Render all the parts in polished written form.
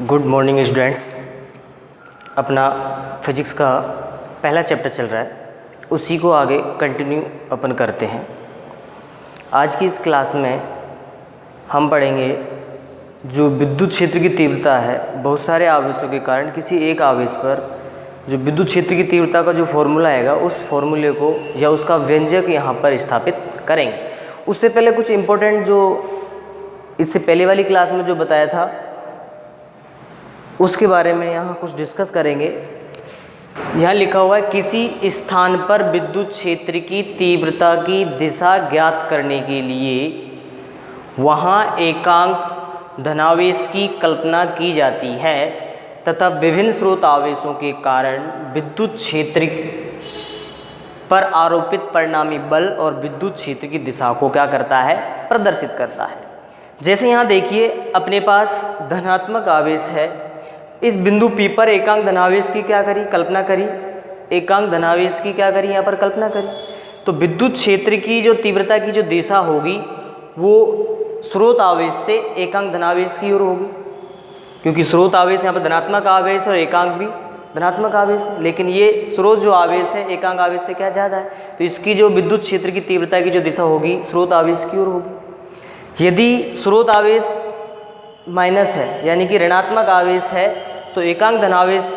Good morning students. अपना physics का पहला चैप्टर चल रहा है, उसी को आगे कंटिन्यू अपन करते हैं। आज की इस क्लास में हम पढ़ेंगे जो विद्युत क्षेत्र की तीव्रता है, बहुत सारे आवेशों के कारण किसी एक आवेश पर जो विद्युत क्षेत्र की तीव्रता का जो फॉर्मूला आएगा, उस फॉर्मूले को या उसका व्यंजक यहाँ पर स्थापित करेंगे। उससे पहले कुछ इम्पोर्टेंट जो इससे पहले वाली क्लास में जो बताया था उसके बारे में यहाँ कुछ डिस्कस करेंगे। यहाँ लिखा हुआ है, किसी स्थान पर विद्युत क्षेत्र की तीव्रता की दिशा ज्ञात करने के लिए वहाँ एकांक धनावेश की कल्पना की जाती है तथा विभिन्न स्रोत आवेशों के कारण विद्युत क्षेत्र पर आरोपित परिणामी बल और विद्युत क्षेत्र की दिशा को क्या करता है, प्रदर्शित करता है। जैसे यहाँ देखिए, अपने पास धनात्मक आवेश है, इस बिंदु P पर एकांक धनावेश की क्या करी, कल्पना करी, एकांक धनावेश की क्या करी, यहाँ पर कल्पना करी। तो विद्युत क्षेत्र की जो तीव्रता की जो दिशा होगी वो स्रोत आवेश से एकांक धनावेश की ओर होगी, क्योंकि स्रोत आवेश यहाँ पर धनात्मक आवेश और एकांक भी धनात्मक आवेश है, लेकिन ये स्रोत जो आवेश है एकांक आवेश से क्या ज़्यादा है, तो इसकी जो विद्युत क्षेत्र की तीव्रता की जो दिशा होगी स्रोत आवेश की ओर होगी। यदि स्रोत आवेश माइनस है यानी कि ऋणात्मक आवेश है, तो एकांक धनावेश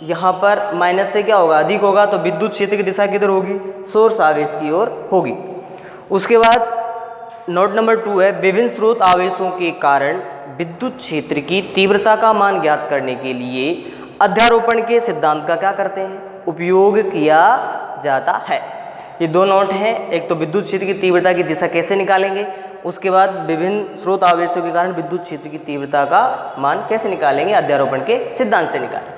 यहाँ पर माइनस से क्या होगा, अधिक होगा, तो विद्युत क्षेत्र की दिशा किधर होगी, सोर्स आवेश की ओर होगी। उसके बाद नोट नंबर 2 है, विभिन्न स्रोत आवेशों के कारण विद्युत क्षेत्र की तीव्रता का मान ज्ञात करने के लिए अध्यारोपण के सिद्धांत का क्या करते हैं, उपयोग किया जाता है। ये दो नोट हैं, एक तो विद्युत क्षेत्र की तीव्रता की दिशा कैसे निकालेंगे, उसके बाद विभिन्न स्रोत आवेशों के कारण विद्युत क्षेत्र की तीव्रता का मान कैसे निकालेंगे, अध्यारोपण के सिद्धांत से निकालेंगे।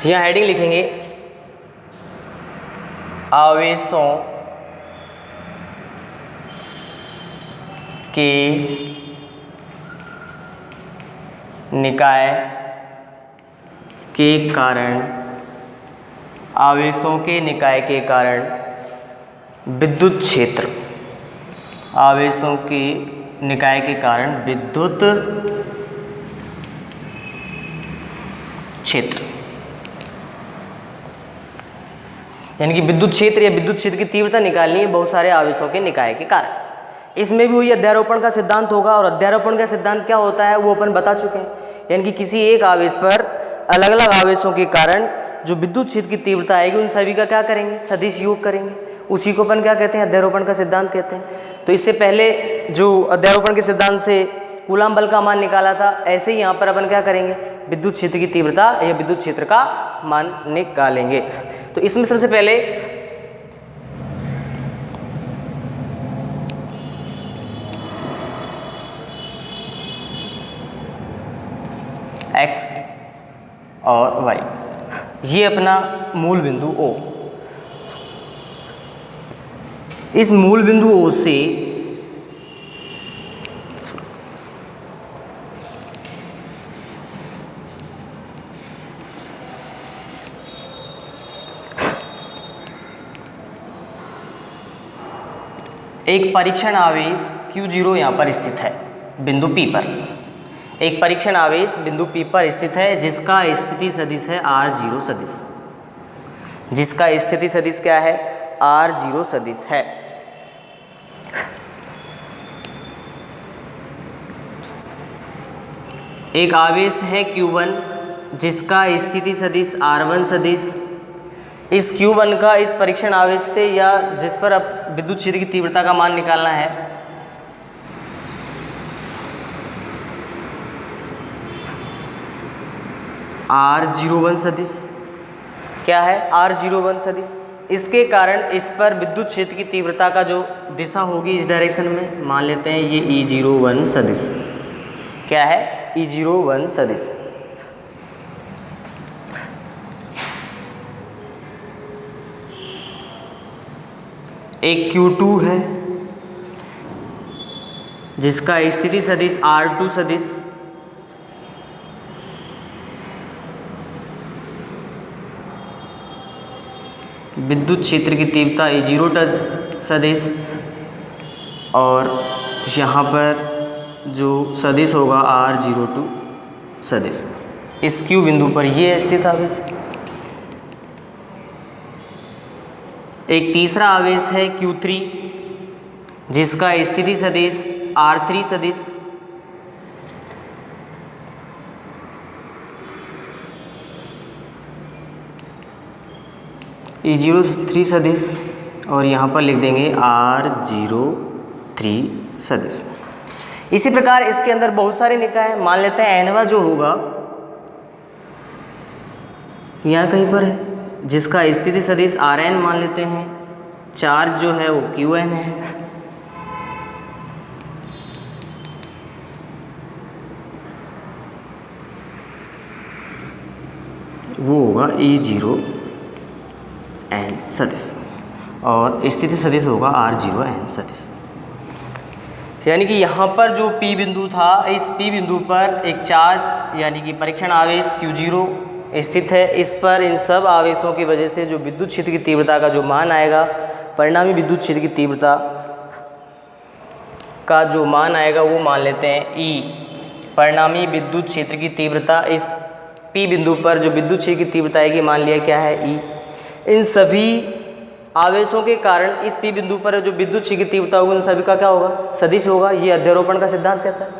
यहाँ हेडिंग लिखेंगे, आवेशों के निकाय के कारण, आवेशों के निकाय के कारण विद्युत क्षेत्र, आवेशों के निकाय के कारण विद्युत क्षेत्र, यानी कि विद्युत क्षेत्र या विद्युत क्षेत्र की तीव्रता निकालनी है बहुत सारे आवेशों के निकाय के कारण। इसमें भी वही अध्यारोपण का सिद्धांत होगा, और अध्यारोपण का सिद्धांत क्या होता है वो अपन बता चुके हैं। यानी कि किसी एक आवेश पर अलग अलग आवेशों के कारण जो विद्युत क्षेत्र की तीव्रता आएगी उन सभी का क्या करेंगे, सदिश योग करेंगे, उसी को अपन क्या कहते हैं, अध्यारोपण का सिद्धांत कहते हैं। तो इससे पहले जो अध्यारोपण के सिद्धांत से कूलाम बल का मान निकाला था, ऐसे ही यहाँ पर अपन क्या करेंगे, विद्युत क्षेत्र की तीव्रता या विद्युत क्षेत्र का मान निकालेंगे। तो इसमें सबसे पहले x और y, ये अपना मूल बिंदु O, इस मूल बिंदु O से एक परीक्षण आवेश Q0 यहाँ पर स्थित है बिंदु P पर। एक परीक्षण आवेश बिंदु P पर स्थित है जिसका स्थिति सदिश है R0 सदिश, जिसका स्थिति सदिश क्या है, R0 सदिश है। एक आवेश है Q1 जिसका स्थिति सदिश R1 सदिश। इस Q1 का इस परीक्षण आवेश से या जिस पर अब विद्युत क्षेत्र की तीव्रता का मान निकालना है, R01 सदिश, क्या है, R01 सदिश। इसके कारण इस पर विद्युत क्षेत्र की तीव्रता का जो दिशा होगी इस डायरेक्शन में, मान लेते हैं ये E01 सदिश, क्या है, E01 सदिश। एक Q2 है जिसका स्थिति सदिश R2 सदिश विद्युत क्षेत्र की तीव्रता E0 सदिश और यहाँ पर जो सदिश होगा R02 सदिश। इस Q बिंदु पर ये स्थित आवेश है। एक तीसरा आवेश है Q3 जिसका स्थिति सदिश R3 सदिश E03 सदिश और यहाँ पर लिख देंगे R03 सदिश। इसी प्रकार इसके अंदर बहुत सारे निकाय हैं। मान लेते हैं एनवा जो होगा यहाँ कहीं पर है, जिसका स्थिति सदिश Rn मान लेते हैं। चार्ज जो है वो Qn है। वो होगा E0n सदिश और स्थिति सदिश होगा R0n सदिश। यानी कि यहाँ पर जो P बिंदु था, इस P बिंदु पर एक चार्ज यानी कि परीक्षण आवेश Q0 स्थित है। इस पर इन सब आवेशों की वजह से जो विद्युत क्षेत्र की तीव्रता का जो मान आएगा, परिणामी विद्युत क्षेत्र की तीव्रता का जो मान आएगा वो मान लेते हैं E। परिणामी विद्युत क्षेत्र की तीव्रता इस P बिंदु पर जो विद्युत क्षेत्र की तीव्रता आएगी मान लिया क्या है E। इन सभी आवेशों के कारण इस P बिंदु पर जो विद्युत क्षेत्र की तीव्रता होगी उन सभी का क्या होगा, सदिश होगा। ये अध्यारोपण का सिद्धांत कहता है।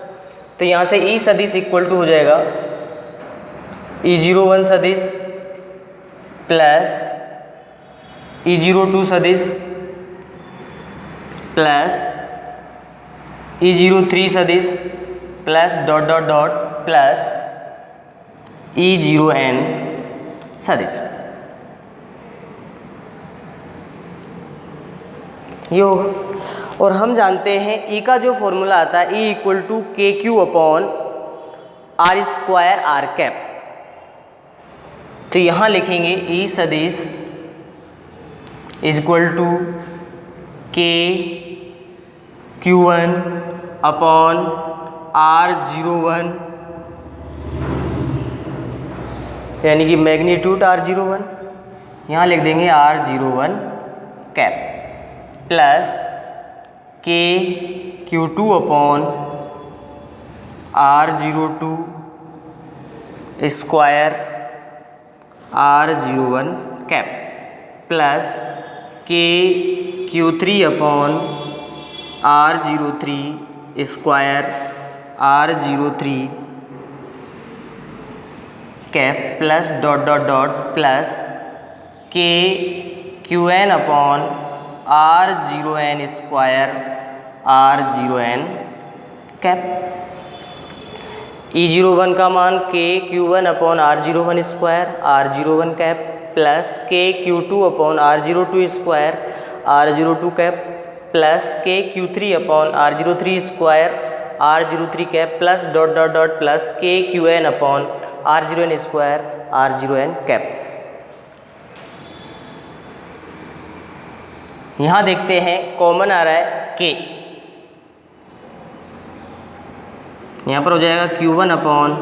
तो यहाँ से E सदिश इक्वल टू हो जाएगा E01 सदिश प्लस E02 सदिश प्लस E03 सदिश plus dot dot dot plus E0n सदिश। ये होगा। और हम जानते हैं E का जो फॉर्मूला आता है E equal to KQ upon R square R cap. तो यहाँ लिखेंगे E सदिश is equal to KQ1 upon R01 यानी कि मैग्नीट्यूड R01, यहाँ लिख देंगे R01 cap plus KQ2 upon R02 square R01 cap plus KQ3 upon R03 square R03 cap plus dot dot dot plus KQN upon R0n square R0n cap. E01 का मान KQ1 upon R01 square R01 cap plus KQ2 upon R02 square R02 cap plus KQ3 upon R03 square R03 cap plus dot dot dot plus KQN upon R0n square R0n cap. यहाँ देखते हैं common आ रहा है K, यहाँ पर हो जाएगा Q1 upon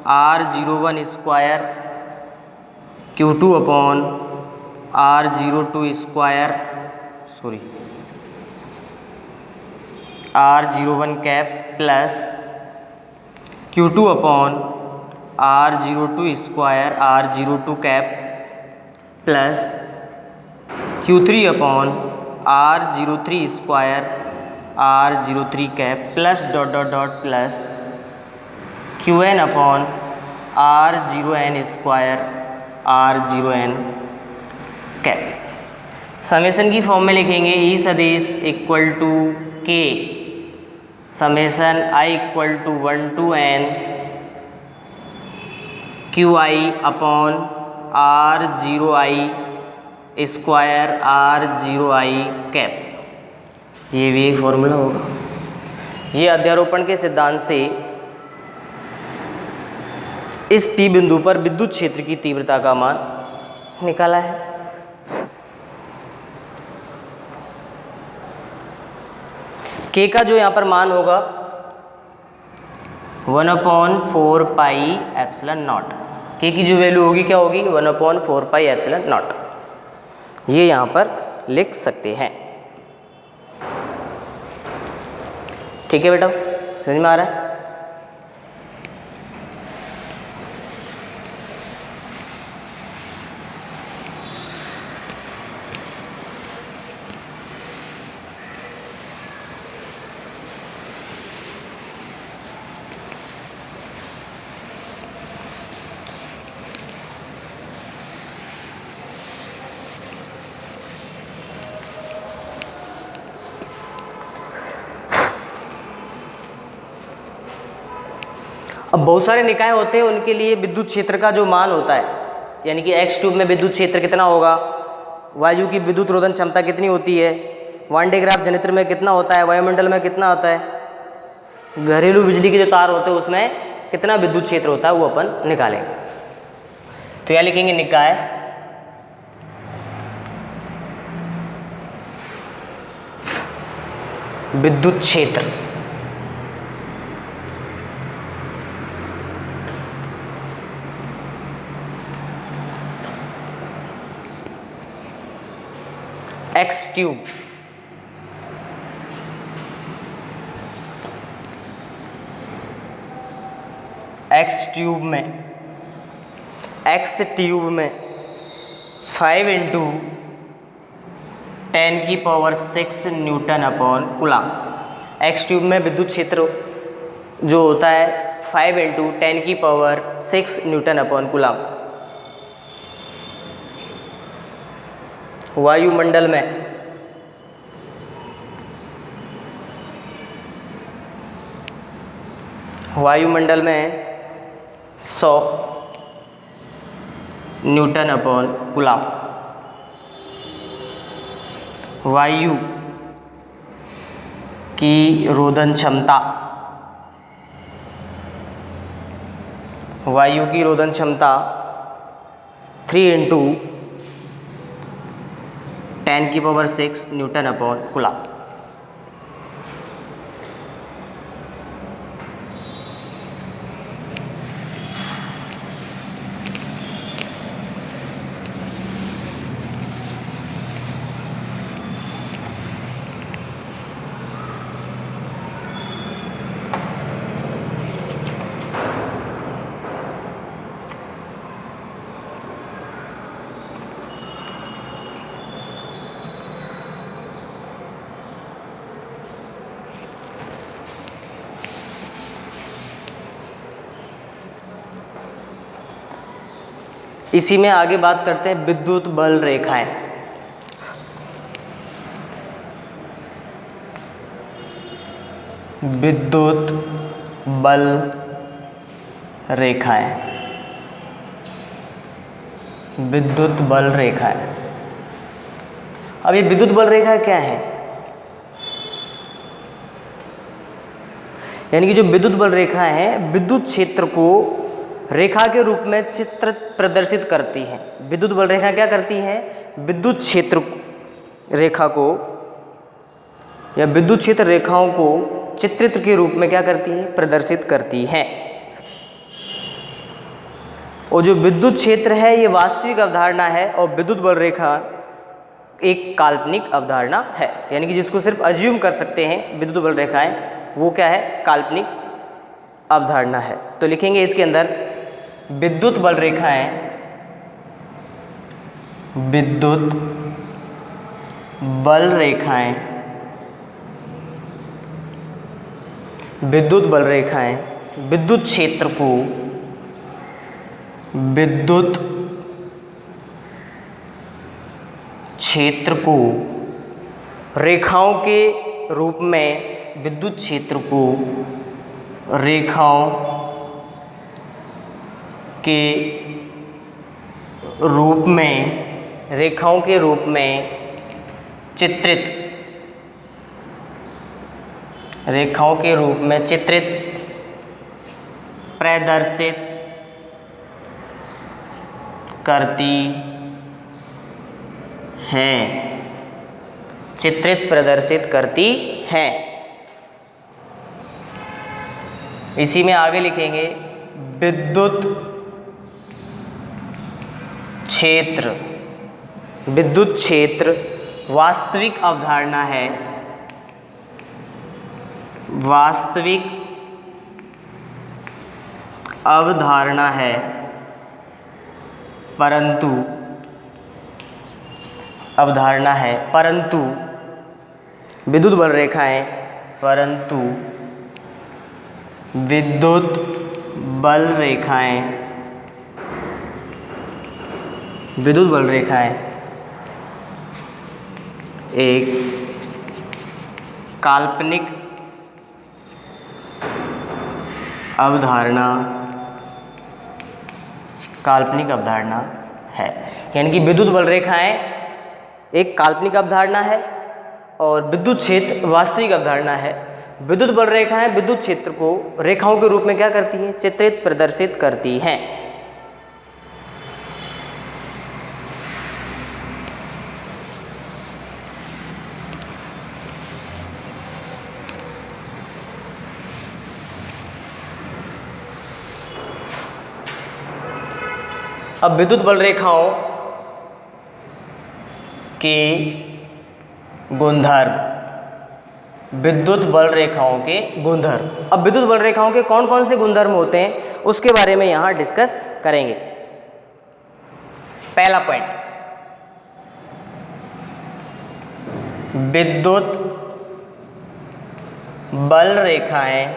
R01 square Q2 upon R02 square R01 cap plus Q2 upon R02 square R02 cap plus Q3 upon R03 square R03 cap plus dot dot dot plus Qn upon R0n square R0n cap. Summation की form में लिखेंगे E सदिश equal to K summation I equal to 1 to n QI upon R0I square R0I cap. ये भी एक formula होगा। ये अध्यारोपण के सिद्धांत से इस P बिंदु पर विद्युत क्षेत्र की तीव्रता का मान निकाला है। के का जो यहाँ पर मान होगा 1/4 पाई एप्सिलॉन नॉट। के की जो वैल्यू होगी क्या होगी 1/4 पाई एप्सिलॉन नॉट। ये यहाँ पर लिख सकते हैं। ठीक है बेटा, समझ में आ रहा है? अब बहुत सारे निकाय होते हैं, उनके लिए विद्युत क्षेत्र का जो मान होता है, यानी कि एक्स ट्यूब में विद्युत क्षेत्र कितना होगा, वायु की विद्युत रोधन क्षमता कितनी होती है, वान डे ग्राफ जनित्र में कितना होता है, वायुमंडल में कितना होता है, घरेलू बिजली के जो तार होते हैं उसमें कितना विद्युत क्षेत्र होता है, वो अपन निकालेंगे। तो यहाँ लिखेंगे निकाय विद्युत क्षेत्र। एक्स ट्यूब एक्स ट्यूब में 5 × 10⁶ Newton upon coulomb. X tube में विद्युत क्षेत्र जो होता है 5 × 10⁶ न्यूटन अपॉन कूलम। वायुमंडल में वायुमंडल में 100 न्यूटन अपॉन कूलम। वायु की रोधन क्षमता 3 × 10⁶ न्यूटन अपॉन कूलम। इसी में आगे बात करते हैं विद्युत बल रेखाएं। विद्युत बल रेखाएं, विद्युत बल रेखाएं। अब ये विद्युत बल रेखा क्या है? यानी कि जो विद्युत बल रेखा है विद्युत क्षेत्र को रेखा के रूप में चित्र प्रदर्शित करती है। विद्युत बल रेखा क्या करती है? विद्युत क्षेत्र रेखा को या विद्युत क्षेत्र रेखाओं को चित्रित के रूप में क्या करती है? प्रदर्शित करती है। और जो विद्युत क्षेत्र है ये वास्तविक अवधारणा है और विद्युत बल रेखा एक काल्पनिक अवधारणा है, यानी कि जिसको सिर्फ अज्यूम कर सकते हैं विद्युत बल रेखाएं, वो क्या है? काल्पनिक अवधारणा है। तो लिखेंगे इसके अंदर विद्युत बल रेखाएं, विद्युत बल रेखाएं, विद्युत बल रेखाएं विद्युत क्षेत्र को विद्युत क्षेत्र को रेखाओं के रूप में विद्युत क्षेत्र को रेखाओं के रूप में चित्रित प्रदर्शित करती हैं, चित्रित प्रदर्शित करती हैं। इसी में आगे लिखेंगे विद्युत क्षेत्र। विद्युत क्षेत्र वास्तविक अवधारणा है, वास्तविक अवधारणा है, परंतु अवधारणा है, परंतु विद्युत बल रेखाएं, परंतु विद्युत बल रेखाएं, विद्युत बल रेखाएं एक काल्पनिक अवधारणा, काल्पनिक अवधारणा है। यानी कि विद्युत बल रेखाएं एक काल्पनिक अवधारणा है और विद्युत क्षेत्र वास्तविक अवधारणा है। विद्युत बल रेखाएं विद्युत क्षेत्र को रेखाओं के रूप में क्या करती हैं? चित्रित, प्रदर्शित करती हैं। अब विद्युत बल रेखाओं के गुणधर्म, विद्युत बल रेखाओं के गुणधर्म। अब विद्युत बल रेखाओं के कौन कौन से गुणधर्म होते हैं उसके बारे में यहां डिस्कस करेंगे। पहला पॉइंट, विद्युत बल रेखाएं,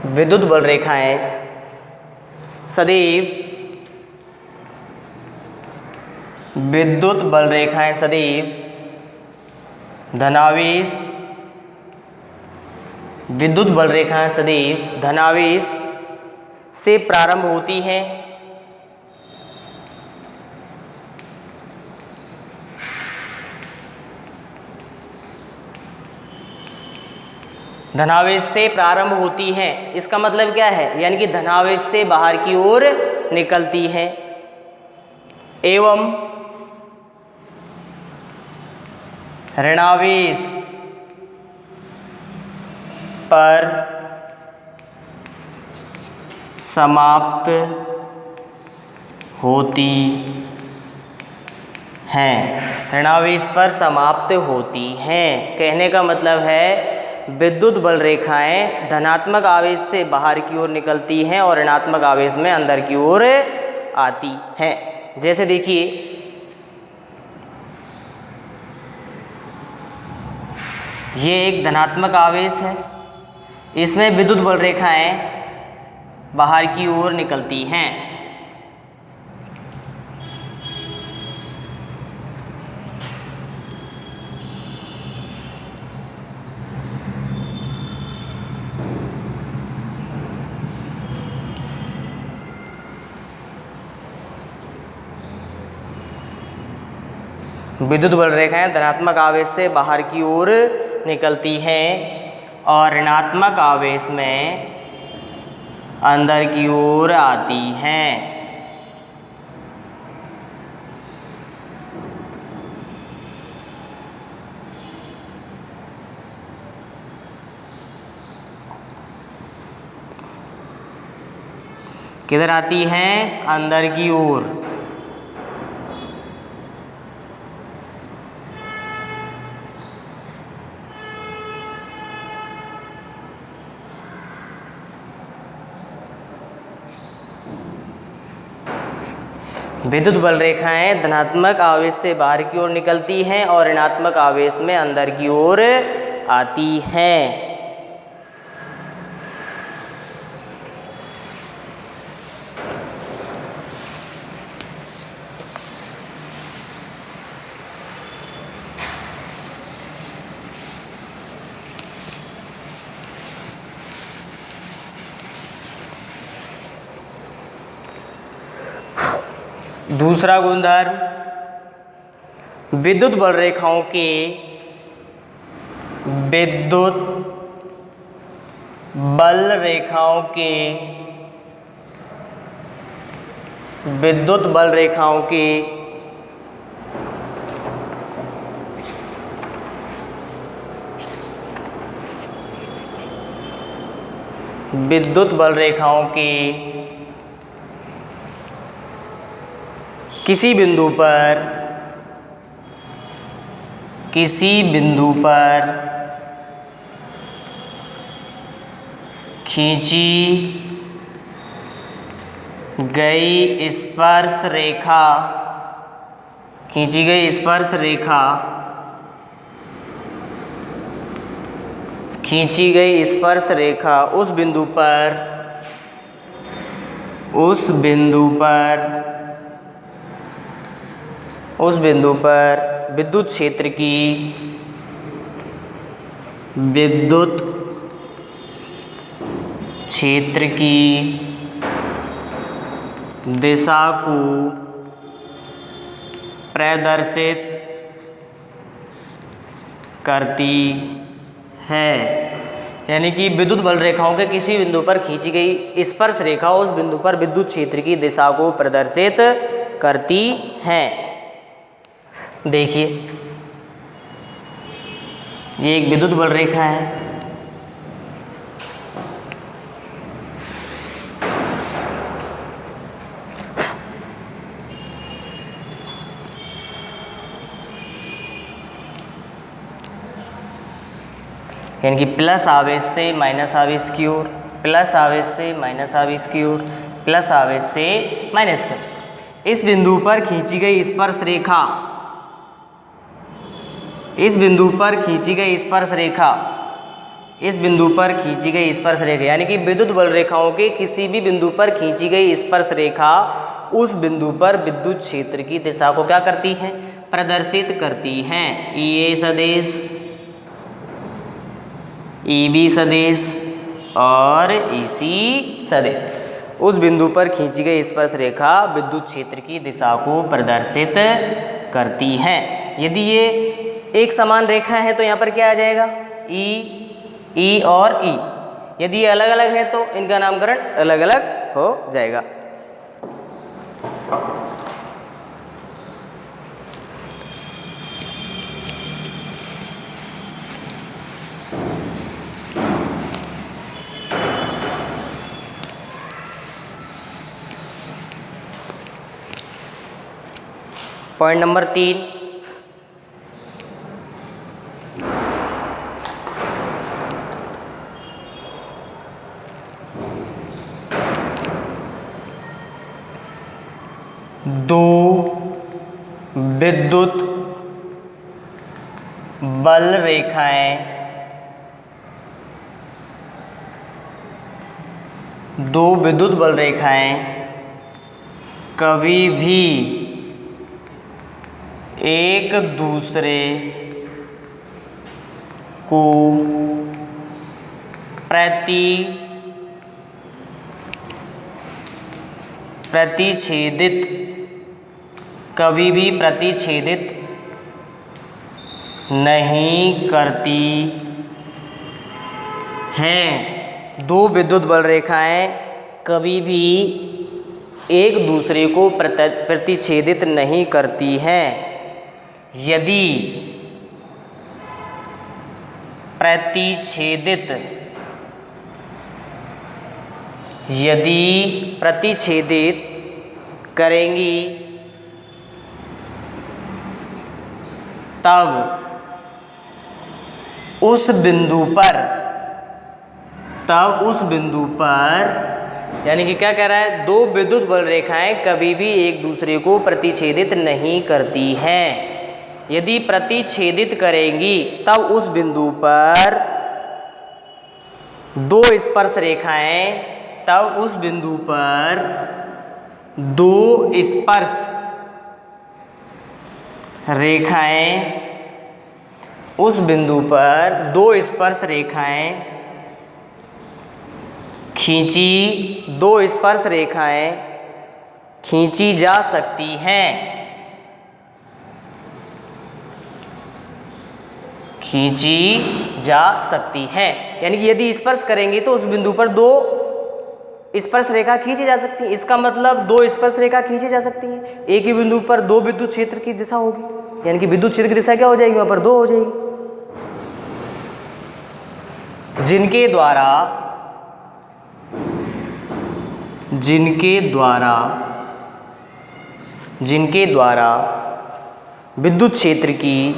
विद्युत बल रेखाएं सदैव, विद्युत बल रेखाएं सदैव धनावेश, विद्युत बल रेखाएं सदैव धनावेश से प्रारंभ होती हैं धनावेश से प्रारंभ होती हैं। इसका मतलब क्या है? यानी कि धनावेश से बाहर की ओर निकलती हैं एवं ऋणावेश पर समाप्त होती हैं, ऋणावेश पर समाप्त होती हैं। कहने का मतलब है विद्युत बल रेखाएं धनात्मक आवेश से बाहर की ओर निकलती हैं और ऋणात्मक आवेश में अंदर की ओर आती हैं। जैसे देखिए, ये एक धनात्मक आवेश है, इसमें विद्युत बल रेखाएं बाहर की ओर निकलती हैं। विद्युत बल रेखाएं धनात्मक आवेश से बाहर की ओर निकलती हैं और ऋणात्मक आवेश में अंदर की ओर आती हैं। किधर आती हैं? अंदर की ओर। विद्युत बल रेखाएं धनात्मक आवेश से बाहर की ओर निकलती हैं और ऋणात्मक आवेश में अंदर की ओर आती हैं। दूसरा गुणधर्म, विद्युत बल रेखाओं के विद्युत बल रेखाओं के विद्युत बल रेखाओं के विद्युत बल रेखाओं के किसी बिंदु पर खींची गई स्पर्श रेखा उस बिंदु पर विद्युत क्षेत्र की दिशा को प्रदर्शित करती है। यानी कि विद्युत बल रेखाओं के किसी बिंदु पर खींची गई स्पर्श रेखा उस बिंदु पर विद्युत क्षेत्र की दिशा को प्रदर्शित करती है। देखिए, ये एक विद्युत बल रेखा है। यानी कि प्लस आवेश से माइनस आवेश की ओर, प्लस आवेश से माइनस आवेश की ओर, प्लस आवेश से माइनस की ओर। इस बिंदु पर खींची गई स्पर्श रेखा, इस बिंदु पर खींची गई स्पर्श रेखा यानी कि विद्युत बल रेखाओं के किसी भी बिंदु पर खींची गई स्पर्श रेखा उस बिंदु पर विद्युत क्षेत्र की दिशा को क्या करती है? प्रदर्शित करती हैं। ए सदिश, ईबी सदिश और ईसी सदिश उस बिंदु पर खींची गई स्पर्श रेखा विद्युत क्षेत्र की दिशा को प्रदर्शित करती है। यदि ये एक समान रेखा है तो यहाँ पर क्या आ जाएगा? ई और ई। यदि ये अलग अलग है तो इनका नामकरण अलग अलग हो जाएगा। पॉइंट नंबर 3, दो विद्युत बल रेखाएं कभी भी एक दूसरे को प्रतिच्छेदित नहीं करती हैं। दो विद्युत बल रेखाएं कभी भी एक दूसरे को प्रतिच्छेदित नहीं करती हैं। यदि प्रतिच्छेदित करेंगी तब उस बिंदु पर यानी कि क्या कह रहा है? दो विद्युत बल रेखाएं कभी भी एक दूसरे को प्रतिच्छेदित नहीं करती हैं। यदि प्रतिच्छेदित करेंगी तब उस बिंदु पर दो स्पर्श रेखाएं खींची जा सकती हैं। यानी कि यदि स्पर्श करेंगे तो उस बिंदु पर दो स्पर्श रेखा खींची जा सकती है। इसका मतलब दो स्पर्श रेखा खींची जा सकती है। एक ही बिंदु पर दो विद्युत क्षेत्र की दिशा होगी, यानी कि विद्युत क्षेत्र की दिशा क्या हो जाएगी? वहां पर दो हो जाएगी, जिनके द्वारा जिनके द्वारा विद्युत क्षेत्र की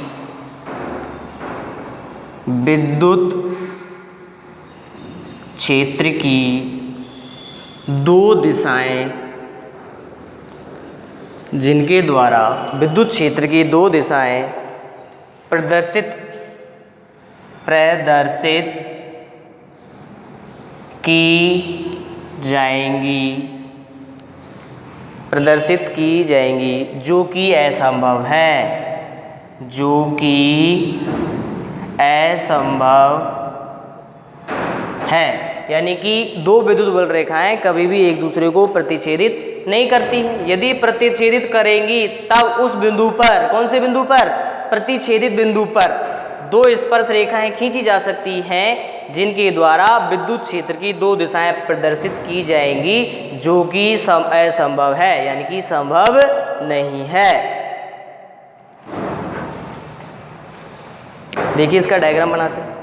दो दिशाएं प्रदर्शित की जाएंगी जो कि असंभव है। यानी कि दो विद्युत बल रेखाएं कभी भी एक दूसरे को प्रतिच्छेदित नहीं करती हैं। यदि प्रतिच्छेदित करेंगी तब उस बिंदु पर, कौन से बिंदु पर? प्रतिच्छेदित बिंदु पर दो स्पर्श रेखाएं खींची जा सकती हैं जिनके द्वारा विद्युत क्षेत्र की दो दिशाएं प्रदर्शित की जाएंगी जो कि असंभव है, यानी कि संभव नहीं है। देखिए इसका डायग्राम बनाते हैं।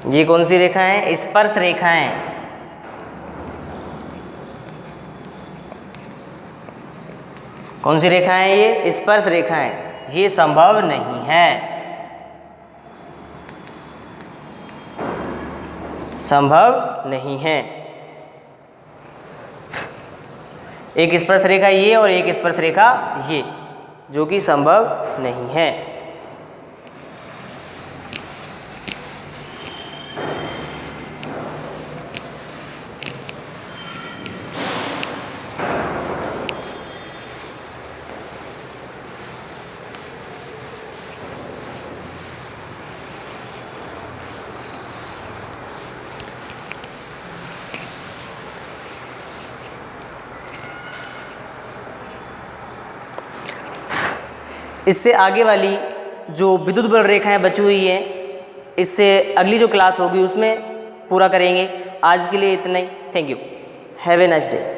ये कौन सी रेखा है? स्पर्श रेखाएं। कौन सी रेखा है ये? स्पर्श रेखाएं। ये संभव नहीं है, संभव नहीं है। एक स्पर्श रेखा ये और एक स्पर्श रेखा ये, जो कि संभव नहीं है। इससे आगे वाली जो विद्युत बल रेखाएं बची हुई हैं, इससे अगली जो क्लास होगी उसमें पूरा करेंगे। आज के लिए इतना ही। Thank you. Have a nice day.